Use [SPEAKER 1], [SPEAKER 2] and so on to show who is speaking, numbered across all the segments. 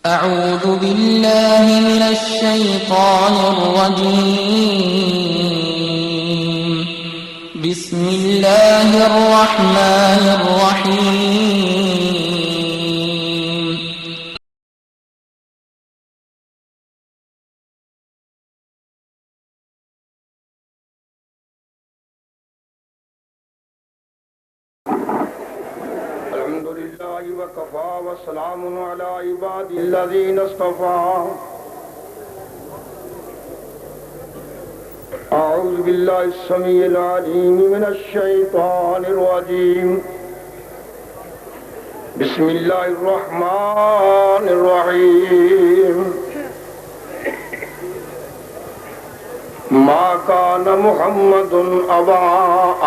[SPEAKER 1] أعوذ بالله من الشيطان الرجيم. بسم الله الرحمن الرحيم.
[SPEAKER 2] الحمد لله وكفى وسلام على عباد الذين اصطفى. أعوذ بالله السميع العليم من الشيطان الرجيم. بسم الله الرحمن الرحيم. ما كان محمد أبا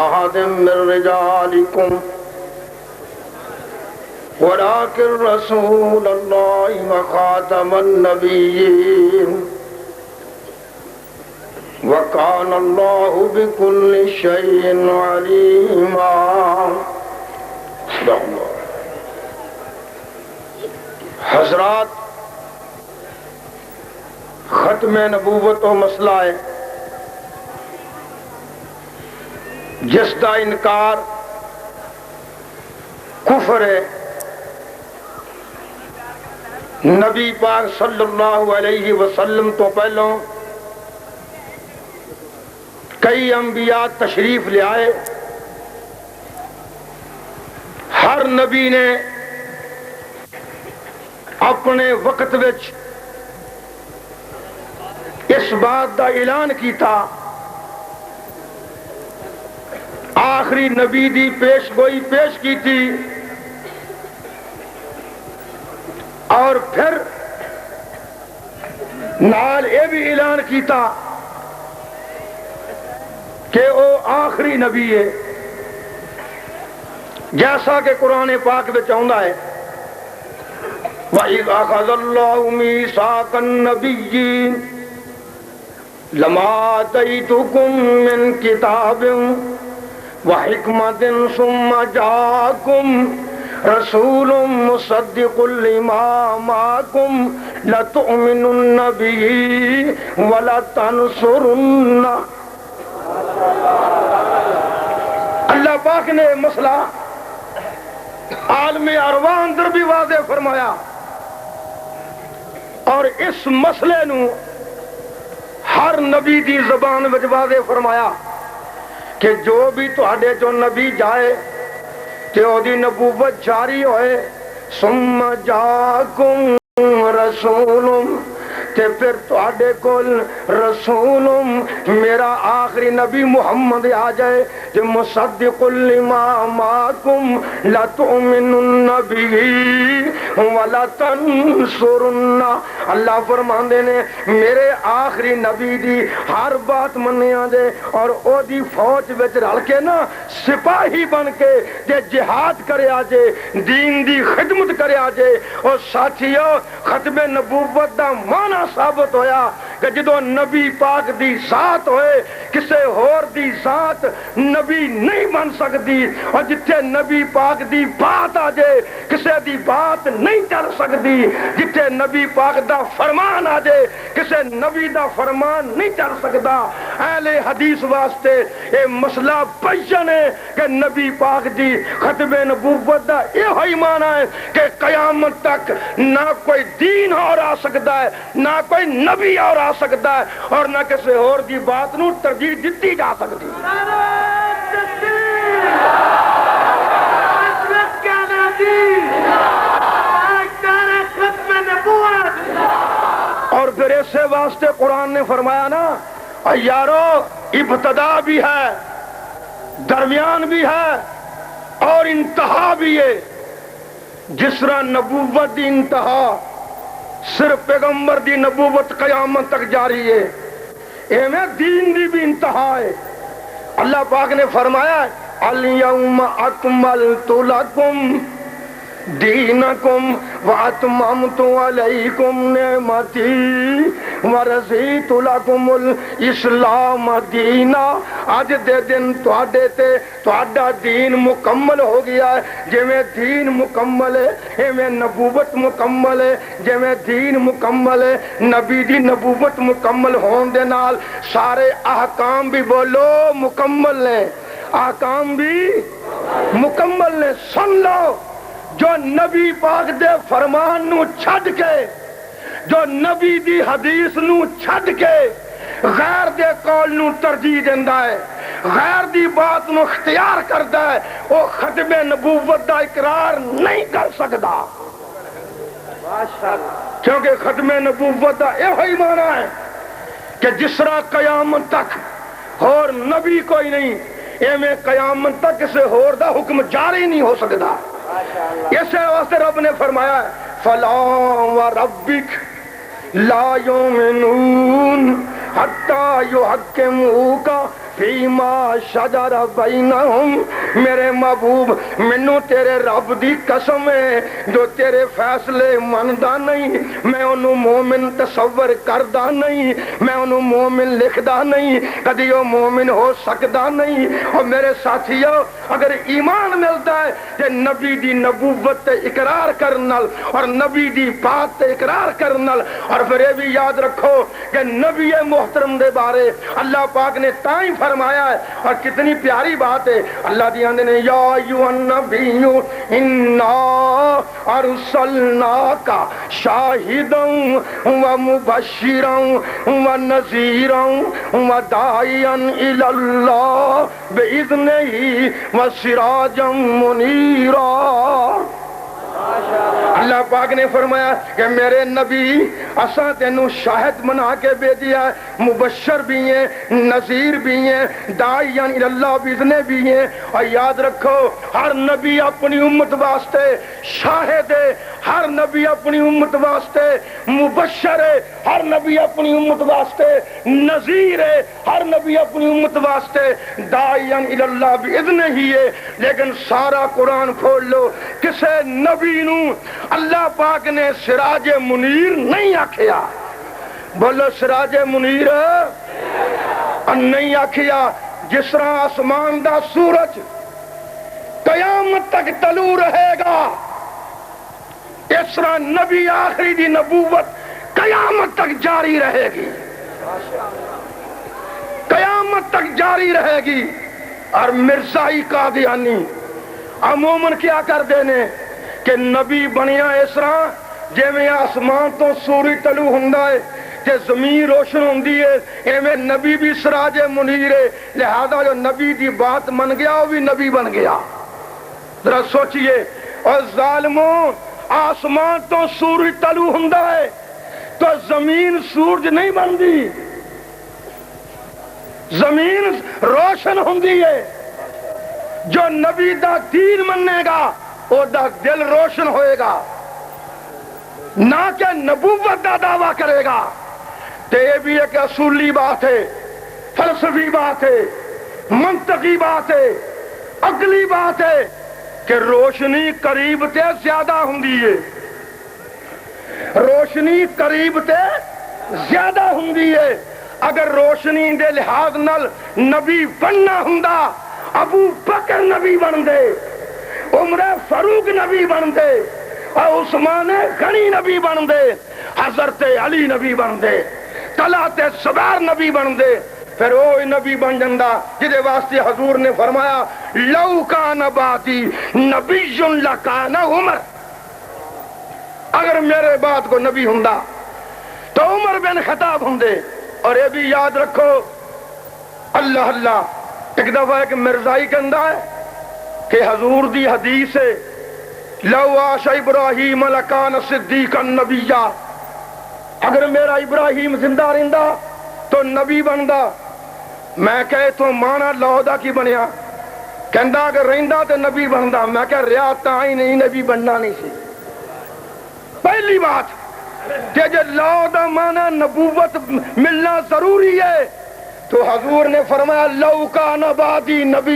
[SPEAKER 2] أحد من رجالكم ولكن رسول الله وخاتم النبيين وكان الله بكل شيء عليما. صدق اللہ. حضرات، ختم نبوت و مسئلہ ہے جس کا انکار کفر ہے. نبی پاک صلی اللہ علیہ وسلم تو پہلوں کئی انبیاء تشریف لے آئے. ہر نبی نے اپنے وقت وچ اس بات دا اعلان کیتا. آخری نبی دی پیش گوئی پیش کی تھی اور پھر نال یہ بھی اعلان کیتا کہ وہ آخری نبی ہے، جیسا کہ قرآن پاک میں چاہتا ہے وَإِذْ أَخَذَ اللَّهُ مِيثَاقَ النَّبِيِّينَ لَمَا آتَيْتُكُم مِّن كِتَابٍ وَحِكْمَةٍ ثُمَّ جَاءَكُمْ رسول مصدق لما معكم لتؤمنن به ولتنصرن. اللہ پاک نے مسئلہ عالم ارواح اندر بھی واضح فرمایا اور اس مسئلے نو ہر نبی دی زبان وچ واضح فرمایا کہ جو بھی تہاڈے چوں نبی جائے کہ او دی نبوت جاری ہوئے. ثم جاکم رسول، تے پھر تہاڈے کول رسول میرا آخری نبی محمد آ جائے کہ مصدق لما معکم لتؤمنن به ولتنصرن. اللہ فرماندے نے میرے آخری نبی دی ہر بات منیا جے اور او دی فوج وچ رل کے نا سپاہی بن کے تے جہاد کرے آجے، دین دی خدمت کرے آجے. اور ساتھیو، ختم نبوت دا معنی ثابت ہویا کہ جدو نبی پاک دی ذات ہوئے کسے ہور دی ذات نبی نہیں بن سکتی، اور جتھے نبی پاک دی بات آ جائے کسے دی بات نہیں چل سکتی. جتھے نبی پاک دا فرمان آ جائے کسے نبی دا فرمان نہیں چل سکتا. اہل حدیث واسطے اے مسئلہ بیان ہے کہ نبی پاک دی ختم نبوت دا یہ ہوئی معنی ہے کہ قیامت تک نہ کوئی دین اور آ سکتا ہے، نہ کوئی نبی اور آ سکتا ہے، اور نہ کسی اور دی بات نو ترجیح دیتی جا سکتی. اور پھر اسے واسطے قرآن نے فرمایا نا یارو ابتدا بھی ہے، درمیان بھی ہے اور انتہا بھی ہے. جس طرح نبوت دی انتہا صرف پیغمبر دی نبوت قیامت تک جاری ہے، ایویں دین دی بھی انتہا ہے. اللہ پاک نے فرمایا الیوم اکملت لکم دینکم وَأَتْمَمْتُ عَلَيْكُمْ نِعْمَتِي وَرَضِيتُ لَكُمُ الْإِسْلَامَ دِینًا۔ اج دے دن تہاڈا دین مکمل ہو گیا ہے۔ جویں دین مکمل ہے ایویں نبوت مکمل ہے، جویں دین مکمل ہے نبی دی نبوت مکمل ہون دے نال سارے احکام بھی بولو مکمل نے، احکام بھی مکمل نے۔ سن لو، جو نبی پاک دے فرمان نو چھڈ کے، جو نبی دی حدیث نو چھڈ کے غیر دے قول نو ترجیح دیندا ہے، غیر دی بات نو اختیار کردا ہے، وہ ختم نبوت دا اقرار نہیں کر سکدا، کیونکہ ختم نبوت دا یہی معنی ہے کہ جس طرح قیامت تک اور نبی کوئی نہیں، ایویں قیامت تک کسی اور دا حکم جاری نہیں ہو سکتا۔ اس واسطے رب نے فرمایا فَلَا وَرَبِّكَ لَا يُؤْمِنُونَ حَتَّى يُحَكِّمُوكَ فِيمَا شَجَرَ بَيْنَهُمْ۔ میرے محبوب مینوں تیرے رب دی قسم ہے جو تیرے فیصلے مندا نہیں، میں انہوں مومن تصور کردا نہیں، میں انہوں مومن لکھدا نہیں، کدی وہ مومن ہو سکدا نہیں۔ اور میرے ساتھیو، اگر ایمان ملتا ہے کہ نبی دی نبوت تے اقرار کرنال اور نبی دی بات تے اقرار کرنال، اور پھر یہ بھی یاد رکھو کہ نبی محترم دے بارے اللہ پاک نے تائیں فرمایا ہے، اور کتنی پیاری بات ہے۔ اللہ دی آندے نے یا ایھا النبی انا ارسلناک شاہدا و مبشرا و نذیرا و داعیا الی اللہ باذنہ و سراجا منیرا۔ اللہ پاک نے فرمایا کہ میرے نبی اساں تینوں شاہد بنا کے بھیجیا ہے، مبشر بھی ہیں، نذیر بھی ہیں، داعیاں الی اللہ باذن بھی ہیں۔ اور یاد رکھو ہر نبی اپنی امت واسطے شاہد ہے، ہر نبی اپنی امت واسطے مبشر ہے، ہر نبی اپنی امت واسطے نذیر ہے، ہر نبی اپنی امت واسطے داعیاں الی اللہ باذن ہی ہے۔ لیکن سارا قرآن کھول لو، کسے نبی نو اللہ پاک نے سراج منیر نہیں آکھیا، بولو سراج منیر نہیں آکھیا۔ جس طرح آسمان دا سورج قیامت تک طلوع رہے گا، اس طرح نبی آخری دی نبوت قیامت تک جاری رہے گی، قیامت تک جاری رہے گی۔ اور مرزائی قادیانی عموماً کیا کر دینے کہ نبی بنیا اس طرح جیویں آسمان تو سورج طلوع ہوندا ہے کہ زمین روشن ہوندی ہے، ایویں نبی بھی سراج منیر ہے، لہذا جو نبی دی بات من گیا وہ بھی نبی بن گیا۔ ذرا سوچئے، اور ظالموں آسمان تو سورج طلوع ہوندا ہے تو زمین سورج نہیں بندی، زمین روشن ہوندی ہے۔ جو نبی دا دین مننے گا او دا دل روشن ہوئے گا، نہ کہ نبوت دا دعویٰ کرے گا۔ تو یہ بھی ایک اصولی بات ہے، فلسفی بات ہے، منطقی بات ہے، عقلی بات ہے کہ روشنی قریب تے زیادہ ہوندی ہے، روشنی قریب تے زیادہ ہوندی ہے۔ اگر روشنی دے لحاظ نال نبی بننا ہوندا، ابو بکر نبی بن دے، عمر فاروق نبی بن دے، اور عثمان غنی نبی بن دے، حضرت علی نبی بن دے، طلحہ زبیر نبی بن دے، پھر وہ نبی بن جندا جدے واسطے حضور نے فرمایا لو کان بعدی نبی لکان عمر۔ اگر میرے بعد کو نبی ہوندا تو عمر بن خطاب ہوندے۔ اور یہ بھی یاد رکھو، اللہ اللہ، ایک دفعہ ایک مرزائی کہندا ہے کہ حضور دی حدیث ہے لو عاش ابراہیم لکان صدیقا نبیا، اگر میرا ابراہیم زندہ رہندا تو نبی بندا۔ میں کہے تو مانا لو دا کی بنیا؟ کہندا اگر رہندا تو نبی بندا۔ میں کہا ریا تاں ہی نہیں، نبی بننا نہیں سی۔ پہلی بات کہ جو لو دا مانا نبوت ملنا ضروری ہے، تو حضور نے فرمایا لو کان بعدی نبی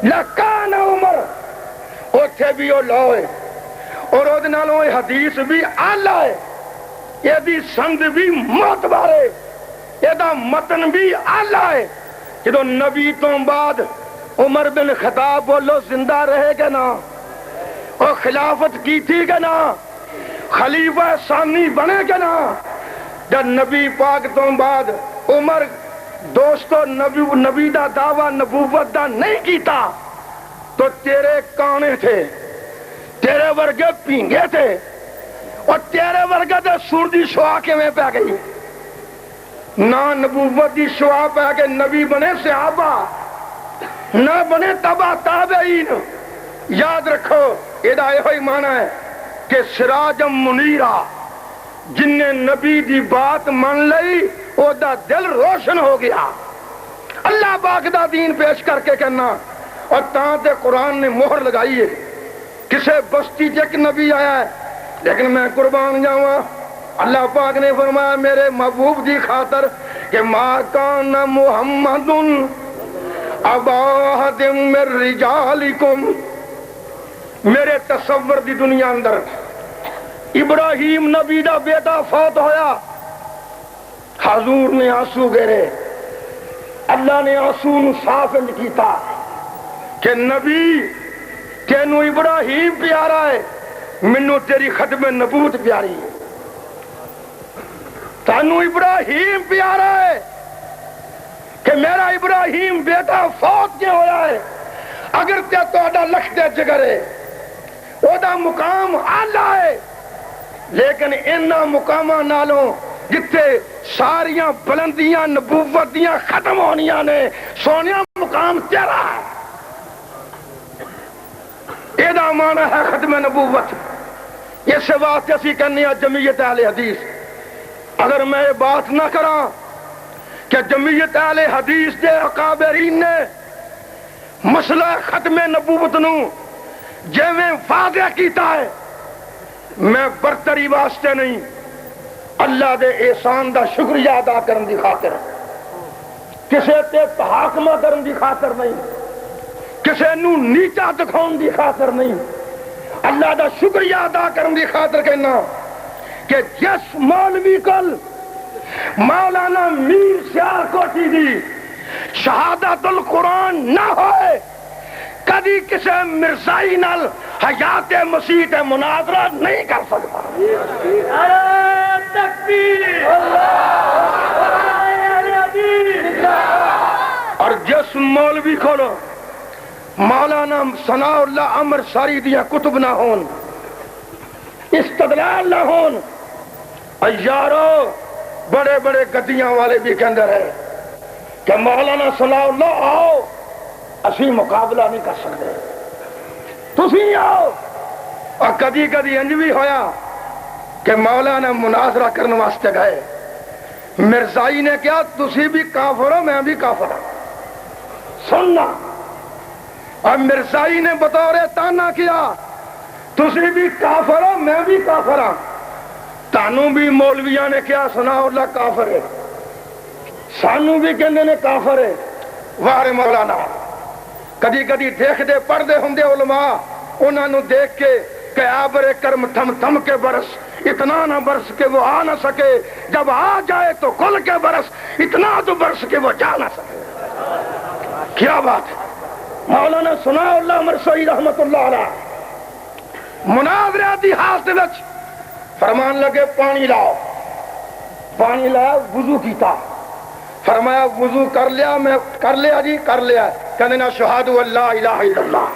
[SPEAKER 2] لکان عمر، اوتھے بھی وہ لو ہے۔ اور وہ نالوں یہ حدیث بھی آلہ ہے، یہ سند بھی معتبر ہے، یہ متن بھی آلہ ہے۔ جدو نبی تو بعد عمر بن خطاب بولو زندہ رہے گا نا، اور خلافت کی تھی گا نا، خلیفہ ثانی بنے گا نا، جب نبی پاک تو بعد عمر دوستو نبی دا دعویٰ نبوت دا نہیں کیتا تو تیرے کانے تھے، تیرے ورگے پینگے تھے، اور تیرے ورگے دے سور دی شعا کے میں پہ گئی، نہ نبوت دی شعا پہ گئے، نبی بنے صحابہ، نہ بنے تبع تابعین۔ یاد رکھو یہ ہوئی معنی ہے کہ سراجم منیرہ، جن نے نبی دی بات مان لئی او دا دل روشن ہو گیا، اللہ پاک دا دین پیش کر کے کہنا۔ اور تاں تے قرآن نے مہر لگائی ہے، کسے بستی ایک نبی آیا ہے، لیکن میں قربان جاؤں، اللہ پاک نے فرمایا میرے محبوب دی خاطر کہ ما کان محمد ابا احد من رجالکم، میرے تصور دی دنیا اندر ابراہیم نبی دا بیٹا فوت ہویا، حضور نے آنسو گرے، اللہ نے آنسو نو صاف انج کیتا کہ نبی تینو ابراہیم پیارا ہے، منو تیری ختم نبوت پیاری ہے، تینو ابراہیم پیارا ہے کہ میرا ابراہیم بیٹا فوت کیوں ہویا ہے، اگر تے توڑا لکھ دے جگرے او دا مقام آلہ ہے، لیکن انہا مقامہ نالوں جتے ساریاں بلندیاں نبوتیاں ختم ہونیاں نے، سونیاں مقام تیرا ہے، ایدہ معنی ہے ختم نبوت۔ یہ سے واسطے اسی کرنی ہے جمعیت اہل حدیث۔ اگر میں یہ بات نہ کراں کہ جمعیت اہل حدیث دے اکابرین نے مسئلہ ختم نبوت نو جیویں واضح کیتا ہے، میں برتری واسطے نہیں، اللہ دے احسان دا شکریہ ادا کرن دی خاطر، کسے تے تحاکمہ کرن دی خاطر نہیں، کسے نو نیچا دکھاؤن دی خاطر نہیں، اللہ دا شکریہ ادا کرن دی خاطر کہنا کہ جس مولوی کل مولانا میر سیار کوٹی دی شہادت القرآن نہ ہوئے، کبھی کسی مرزائی نال حیات مسیح تے مناظرہ نہیں کر سکتا۔ اور جس مولوی کو مولانا ثناء اللہ عمر ساری دیا کتب نہ ہون، استدلال نہ ہون، یارو بڑے بڑے گدیاں والے بھی کے اندر ہے کہ مولانا ثناء اللہ آؤ، اسی مقابلہ نہیں کر سکتے، تسی آؤ۔ اور کدی کدی انج بھی ہویا کہ مولانا مناظرہ کرنے واسطے گئے، مرزائی نے کیا تسی بھی کافر ہو میں بھی کافر ہوں، سننا، اور مرزائی نے بطور تانا کیا تسی بھی کافر ہو میں بھی کافر ہوں، تانوں بھی مولویاں نے کیا ثناء اللہ کافر ہے، سانوں بھی کہنے نے کافر ہے، وارے مولانا۔ کدی کدی دیکھ دے پڑھدے ہوں دے علماء، انہوں نے دیکھ کے کہ آبر کرم تھم تھم کے برس، اتنا نہ برس کہ وہ آ نہ سکے، جب آ جائے تو کھل کے برس، اتنا تو برس کہ وہ جا نہ سکے۔ کیا بات ہے! مولانا ثناء اللہ مرسوی رحمت اللہ علیہ مناظرہ دی حالت وچ فرمان لگے پانی لاؤ، پانی لایا، وضو کیتا، فرمایا وضو کر لیا، میں کر لیا جی، کر لیا، کہنے نا شہادو اللہ الہ الا اللہ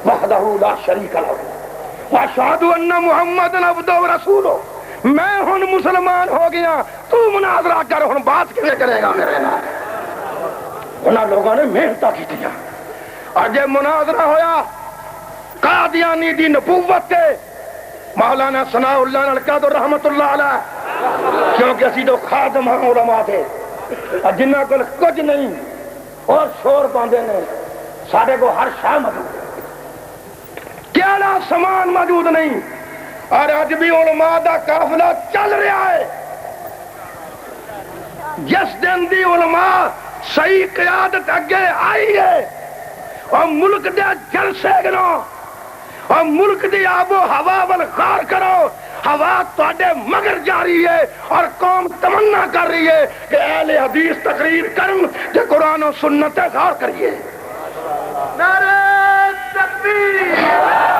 [SPEAKER 2] وحدہ لا شریک لہ واشہدو ان محمد عبدہ و رسولہ، میں ہن مسلمان ہو گیا، تو مناظرہ کر، ہن بات کیسے کرے گا میرے نال؟ انہاں لوگوں نے محنتاں کی تھیا، اور جے مناظرہ ہویا قادیانی دی نبوت تے مولانا ثناء اللہ نال کہہ دو رحمت اللہ علیہ، کیونکہ اسی تو خادم ہاں علماء تھے، اور جنہ کو کچھ نہیں اور شور پاندے نے، سارے کو ہر شاہ موجود ہے، کیڑا سامان موجود نہیں، اور آج بھی علماء دا قافلہ چل رہا ہے۔ جس دن دی علماء صحیح قیادت اگے آئی ہے اور ملک دے جلسے گنو اور ملک دی آب و ہوا ول غور کرو، ہوا تواڈے مگر جاری ہے اور قوم تمنا کر رہی ہے کہ اہل حدیث تقریر کرن کہ قرآن و سنت غور کریے۔ نعرہ تکبیر!